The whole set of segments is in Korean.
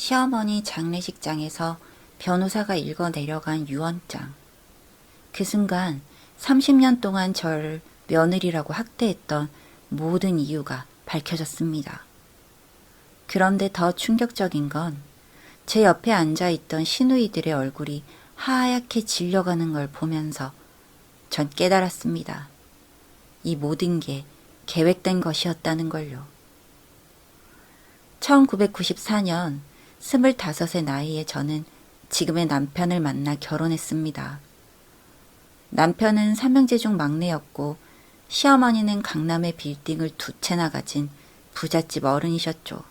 시어머니 장례식장에서 변호사가 읽어 내려간 유언장. 그 순간 30년 동안 저를 며느리라고 학대했던 모든 이유가 밝혀졌습니다. 그런데 더 충격적인 건 제 옆에 앉아있던 시누이들의 얼굴이 하얗게 질려가는 걸 보면서 전 깨달았습니다. 이 모든 게 계획된 것이었다는 걸요. 1994년 25의 나이에 저는 지금의 남편을 만나 결혼했습니다. 남편은 삼형제 중 막내였고 시어머니는 강남의 빌딩을 2채나 가진 부잣집 어른이셨죠.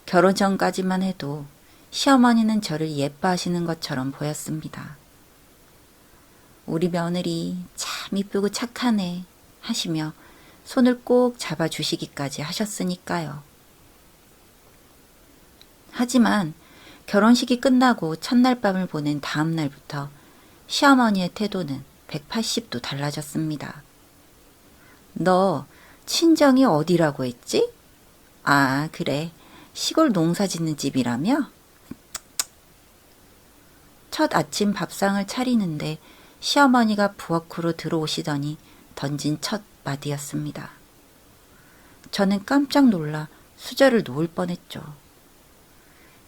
결혼 전까지만 해도 시어머니는 저를 예뻐하시는 것처럼 보였습니다. 우리 며느리 참 이쁘고 착하네 하시며 손을 꼭 잡아주시기까지 하셨으니까요. 하지만 결혼식이 끝나고 첫날 밤을 보낸 다음 날부터 시어머니의 태도는 180도 달라졌습니다. 너 친정이 어디라고 했지? 아, 그래. 시골 농사 짓는 집이라며? 첫 아침 밥상을 차리는데 시어머니가 부엌으로 들어오시더니 던진 첫 마디였습니다. 저는 깜짝 놀라 수저를 놓을 뻔했죠.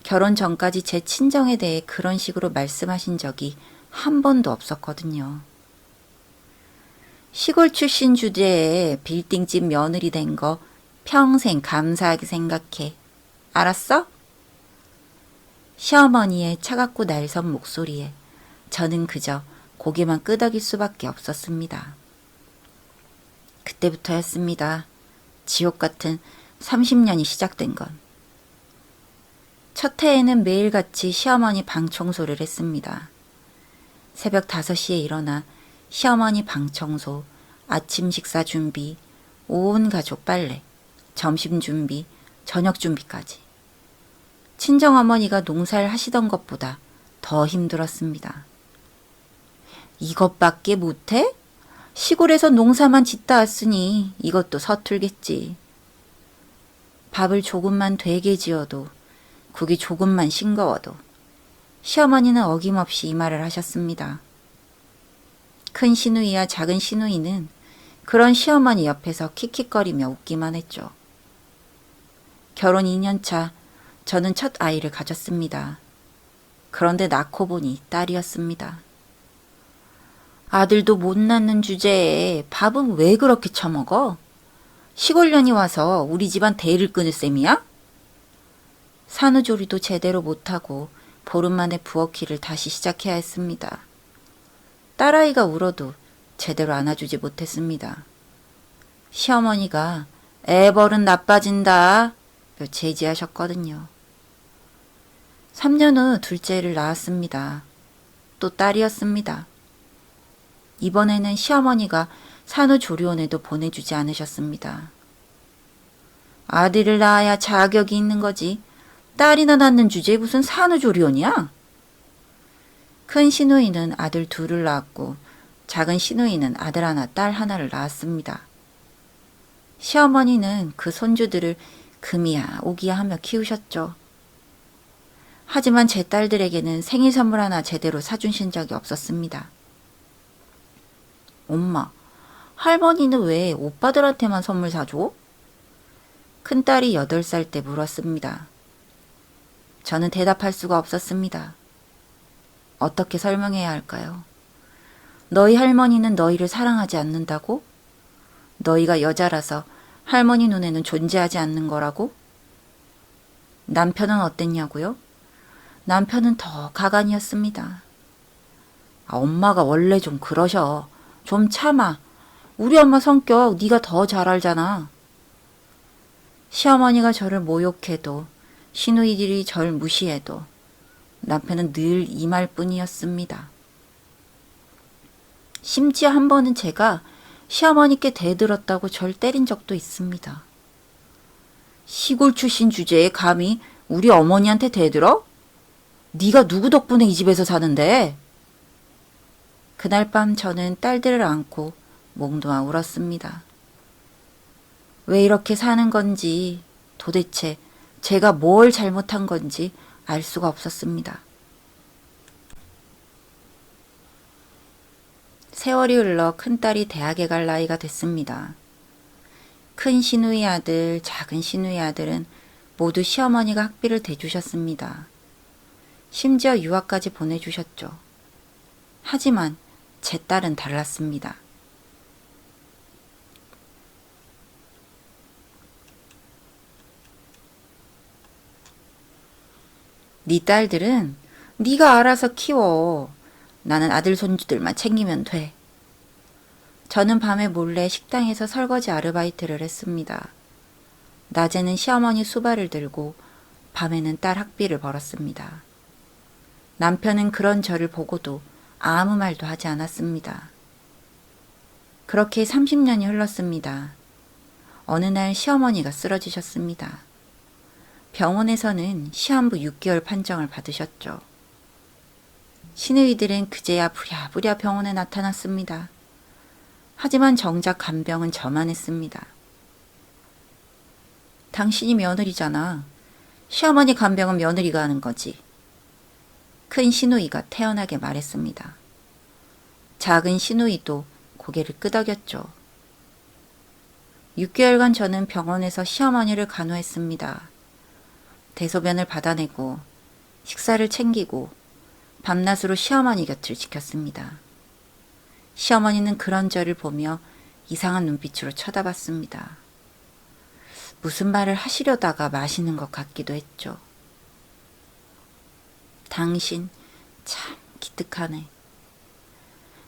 결혼 전까지 제 친정에 대해 그런 식으로 말씀하신 적이 한 번도 없었거든요. 시골 출신 주제에 빌딩집 며느리 된 거 평생 감사하게 생각해. 알았어? 시어머니의 차갑고 날선 목소리에 저는 그저 고개만 끄덕일 수밖에 없었습니다. 그때부터였습니다. 지옥 같은 30년이 시작된 건. 첫 해에는 매일같이 시어머니 방 청소를 했습니다. 새벽 5시에 일어나 시어머니 방 청소, 아침 식사 준비, 온 가족 빨래, 점심 준비, 저녁 준비까지. 친정어머니가 농사를 하시던 것보다 더 힘들었습니다. 이것밖에 못해? 시골에서 농사만 짓다 왔으니 이것도 서툴겠지. 밥을 조금만 되게 지어도 국이 조금만 싱거워도 시어머니는 어김없이 이 말을 하셨습니다. 큰 시누이와 작은 시누이는 그런 시어머니 옆에서 킥킥거리며 웃기만 했죠. 결혼 2년차 저는 첫 아이를 가졌습니다. 그런데 낳고 보니 딸이었습니다. 아들도 못 낳는 주제에 밥은 왜 그렇게 처먹어? 시골년이 와서 우리 집안 대를 끊을 셈이야? 산후조리도 제대로 못하고 보름 만에 부엌일을 다시 시작해야 했습니다. 딸아이가 울어도 제대로 안아주지 못했습니다. 시어머니가 애 버릇 나빠진다 제지하셨거든요. 3년 후 둘째를 낳았습니다. 또 딸이었습니다. 이번에는 시어머니가 산후조리원에도 보내주지 않으셨습니다. 아들을 낳아야 자격이 있는 거지. 딸이나 낳는 주제에 무슨 산후조리원이야? 큰 시누이는 아들 2을 낳았고 작은 시누이는 아들 하나, 딸 하나를 낳았습니다. 시어머니는 그 손주들을 금이야 오기야 하며 키우셨죠. 하지만 제 딸들에게는 생일 선물 하나 제대로 사주신 적이 없었습니다. 엄마, 할머니는 왜 오빠들한테만 선물 사줘? 큰딸이 8살 때 물었습니다. 저는 대답할 수가 없었습니다. 어떻게 설명해야 할까요? 너희 할머니는 너희를 사랑하지 않는다고? 너희가 여자라서 할머니 눈에는 존재하지 않는 거라고? 남편은 어땠냐고요? 남편은 더 가관이었습니다. 엄마가 원래 좀 그러셔. 좀 참아. 우리 엄마 성격 네가 더 잘 알잖아. 시어머니가 저를 모욕해도 시누이들이 절 무시해도 남편은 늘 이 말뿐이었습니다. 심지어 한 번은 제가 시어머니께 대들었다고 절 때린 적도 있습니다. 시골 출신 주제에 감히 우리 어머니한테 대들어? 네가 누구 덕분에 이 집에서 사는데? 그날 밤 저는 딸들을 안고 몽둥아 울었습니다. 왜 이렇게 사는 건지, 도대체 제가 뭘 잘못한 건지 알 수가 없었습니다. 세월이 흘러 큰딸이 대학에 갈 나이가 됐습니다. 큰 시누이 아들, 작은 시누이 아들은 모두 시어머니가 학비를 대주셨습니다. 심지어 유학까지 보내주셨죠. 하지만 제 딸은 달랐습니다. 네 딸들은 네가 알아서 키워. 나는 아들 손주들만 챙기면 돼. 저는 밤에 몰래 식당에서 설거지 아르바이트를 했습니다. 낮에는 시어머니 수발을 들고 밤에는 딸 학비를 벌었습니다. 남편은 그런 저를 보고도 아무 말도 하지 않았습니다. 그렇게 30년이 흘렀습니다. 어느 날 시어머니가 쓰러지셨습니다. 병원에서는 시한부 6개월 판정을 받으셨죠. 시누이들은 그제야 부랴부랴 병원에 나타났습니다. 하지만 정작 간병은 저만 했습니다. 당신이 며느리잖아. 시어머니 간병은 며느리가 하는 거지. 큰 시누이가 태연하게 말했습니다. 작은 시누이도 고개를 끄덕였죠. 6개월간 저는 병원에서 시어머니를 간호했습니다. 대소변을 받아내고 식사를 챙기고 밤낮으로 시어머니 곁을 지켰습니다. 시어머니는 그런 저를 보며 이상한 눈빛으로 쳐다봤습니다. 무슨 말을 하시려다가 마시는 것 같기도 했죠. 당신 참 기특하네.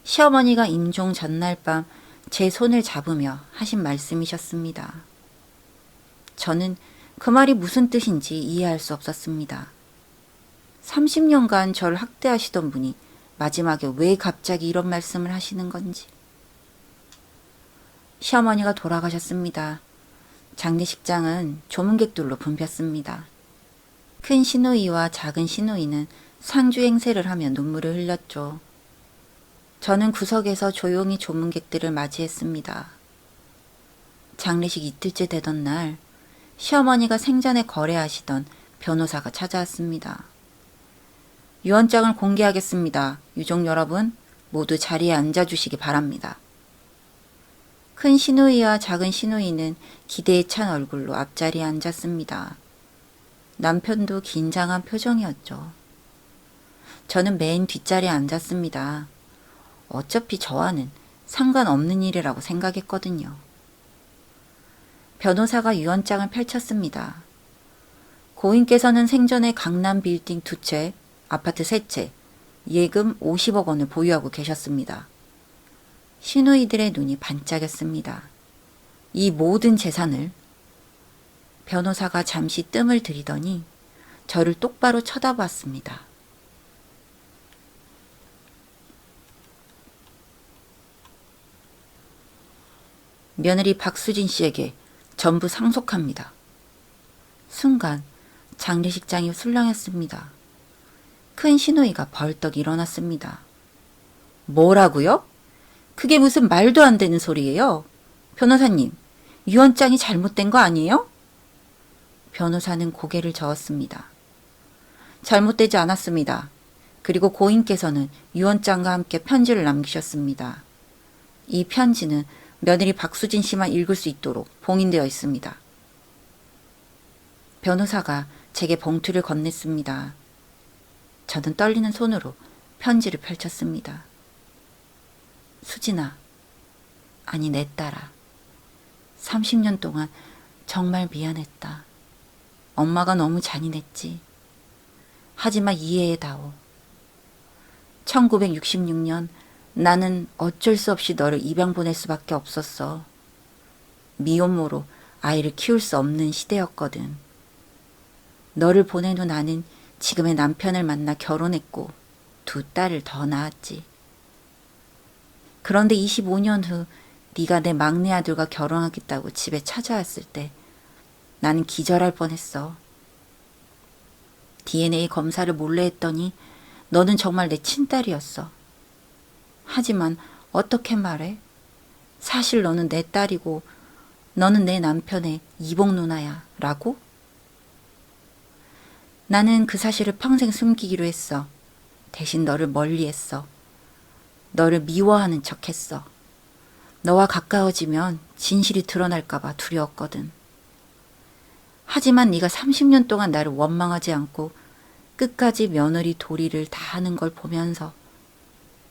시어머니가 임종 전날 밤 제 손을 잡으며 하신 말씀이셨습니다. 저는 그 말이 무슨 뜻인지 이해할 수 없었습니다. 30년간 저를 학대하시던 분이 마지막에 왜 갑자기 이런 말씀을 하시는 건지. 시어머니가 돌아가셨습니다. 장례식장은 조문객들로 붐볐습니다. 큰 시누이와 작은 시누이는 상주 행세를 하며 눈물을 흘렸죠. 저는 구석에서 조용히 조문객들을 맞이했습니다. 장례식 이틀째 되던 날 시어머니가 생전에 거래하시던 변호사가 찾아왔습니다. 유언장을 공개하겠습니다. 유족 여러분 모두 자리에 앉아주시기 바랍니다. 큰 시누이와 작은 시누이는 기대에 찬 얼굴로 앞자리에 앉았습니다. 남편도 긴장한 표정이었죠. 저는 맨 뒷자리에 앉았습니다. 어차피 저와는 상관없는 일이라고 생각했거든요. 변호사가 유언장을 펼쳤습니다. 고인께서는 생전에 강남 빌딩 2채, 아파트 3채, 예금 50억 원을 보유하고 계셨습니다. 시누이들의 눈이 반짝였습니다. 이 모든 재산을. 변호사가 잠시 뜸을 들이더니 저를 똑바로 쳐다봤습니다. 며느리 박수진 씨에게 전부 상속합니다. 순간 장례식장이 술렁였습니다. 큰 시누이가 벌떡 일어났습니다. 뭐라고요? 그게 무슨 말도 안 되는 소리예요? 변호사님, 유언장이 잘못된 거 아니에요? 변호사는 고개를 저었습니다. 잘못되지 않았습니다. 그리고 고인께서는 유언장과 함께 편지를 남기셨습니다. 이 편지는 며느리 박수진 씨만 읽을 수 있도록 봉인되어 있습니다. 변호사가 제게 봉투를 건넸습니다. 저는 떨리는 손으로 편지를 펼쳤습니다. 수진아, 아니 내 딸아, 30년 동안 정말 미안했다. 엄마가 너무 잔인했지. 하지만 이해해다오. 1966년 나는 어쩔 수 없이 너를 입양 보낼 수밖에 없었어. 미혼모로 아이를 키울 수 없는 시대였거든. 너를 보낸 후 나는 지금의 남편을 만나 결혼했고 2 딸을 더 낳았지. 그런데 25년 후 네가 내 막내 아들과 결혼하겠다고 집에 찾아왔을 때 나는 기절할 뻔했어. DNA 검사를 몰래 했더니 너는 정말 내 친딸이었어. 하지만 어떻게 말해? 사실 너는 내 딸이고 너는 내 남편의 이복 누나야 라고? 나는 그 사실을 평생 숨기기로 했어. 대신 너를 멀리했어. 너를 미워하는 척했어. 너와 가까워지면 진실이 드러날까봐 두려웠거든. 하지만 네가 30년 동안 나를 원망하지 않고 끝까지 며느리 도리를 다 하는 걸 보면서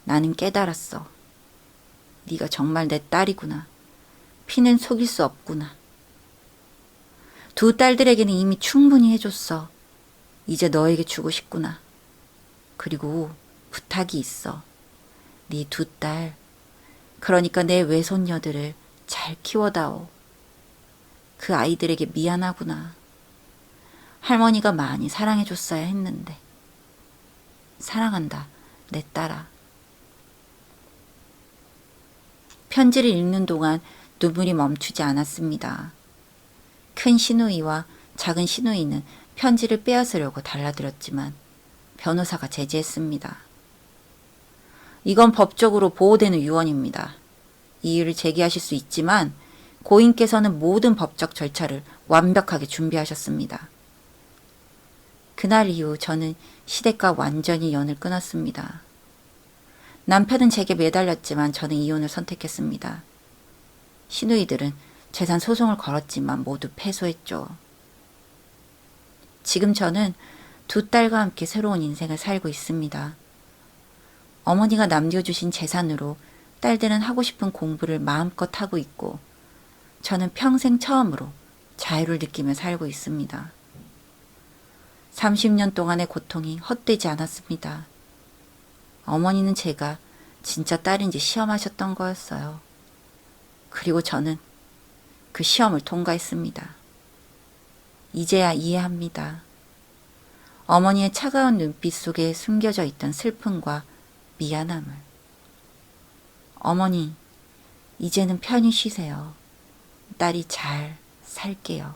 나는 깨달았어. 네가 정말 내 딸이구나. 피는 속일 수 없구나. 두 딸들에게는 이미 충분히 해줬어. 이제 너에게 주고 싶구나. 그리고 부탁이 있어. 네 두 딸, 그러니까 내 외손녀들을 잘 키워다오. 그 아이들에게 미안하구나. 할머니가 많이 사랑해줬어야 했는데. 사랑한다, 내 딸아. 편지를 읽는 동안 눈물이 멈추지 않았습니다. 큰 시누이와 작은 시누이는 편지를 빼앗으려고 달라들었지만 변호사가 제지했습니다. 이건 법적으로 보호되는 유언입니다. 이의를 제기하실 수 있지만 고인께서는 모든 법적 절차를 완벽하게 준비하셨습니다. 그날 이후 저는 시댁과 완전히 연을 끊었습니다. 남편은 제게 매달렸지만 저는 이혼을 선택했습니다. 시누이들은 재산 소송을 걸었지만 모두 패소했죠. 지금 저는 두 딸과 함께 새로운 인생을 살고 있습니다. 어머니가 남겨주신 재산으로 딸들은 하고 싶은 공부를 마음껏 하고 있고 저는 평생 처음으로 자유를 느끼며 살고 있습니다. 30년 동안의 고통이 헛되지 않았습니다. 어머니는 제가 진짜 딸인지 시험하셨던 거였어요. 그리고 저는 그 시험을 통과했습니다. 이제야 이해합니다. 어머니의 차가운 눈빛 속에 숨겨져 있던 슬픔과 미안함을. 어머니, 이제는 편히 쉬세요. 딸이 잘 살게요.